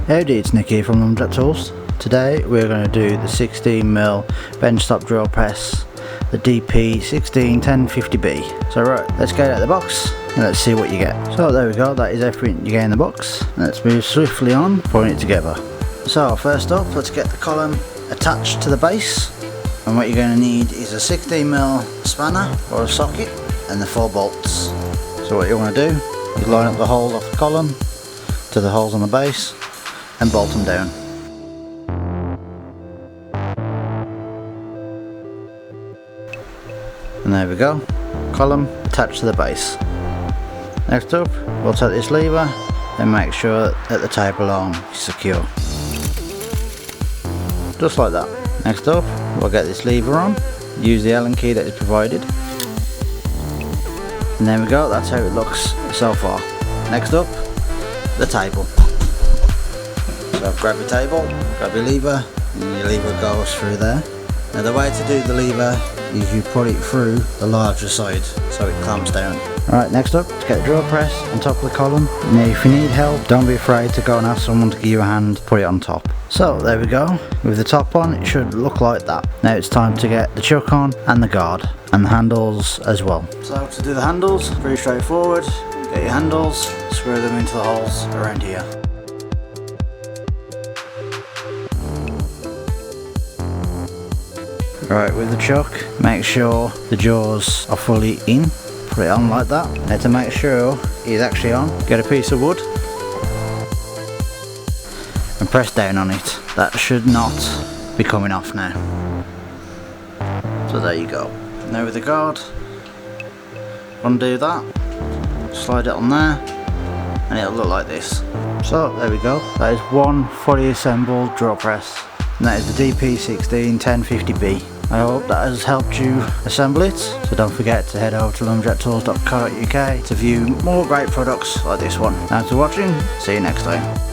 Howdy, it's Nick here from Lumberjack Tools. Today we're going to do the 16mm bench top drill press, the DP16-1050B. So right, let's get it out of the box and let's see what you get. So there we go, that is everything you get in the box. Let's move swiftly on, putting it together. So first up, let's get the column attached to the base. And what you're going to need is a 16mm spanner or a socket and the 4 bolts. So what you want to do is line up the holes off the column to the holes on the base and bolt them down. And there we go, column attached to the base. Next up, we'll take this lever and make sure that the table arm is secure. Just like that. Next up, we'll get this lever on, use the Allen key that is provided. And there we go, that's how it looks so far. Next up, the table. So grab your table, grab your lever, and your lever goes through there. Now the way to do the lever is you put it through the larger side so it clamps down. Alright, next up, to get the drill press on top of the column. Now if you need help, don't be afraid to go and ask someone to give you a hand, put it on top. So there we go, with the top on it should look like that. Now it's time to get the chuck on and the guard and the handles as well. So to do the handles, pretty straightforward. Get your handles, screw them into the holes around here. Right, with the chuck, make sure the jaws are fully in. Put it on like that. Now to make sure it's actually on, get a piece of wood and press down on it. That should not be coming off now. So there you go. Now with the guard, undo that, slide it on there, and it'll look like this. So there we go. That is one fully assembled drill press. And that is the DP16-1050B. I hope that has helped you assemble it, so don't forget to head over to lumberjacktools.co.uk to view more great products like this one. Thanks for watching, see you next time.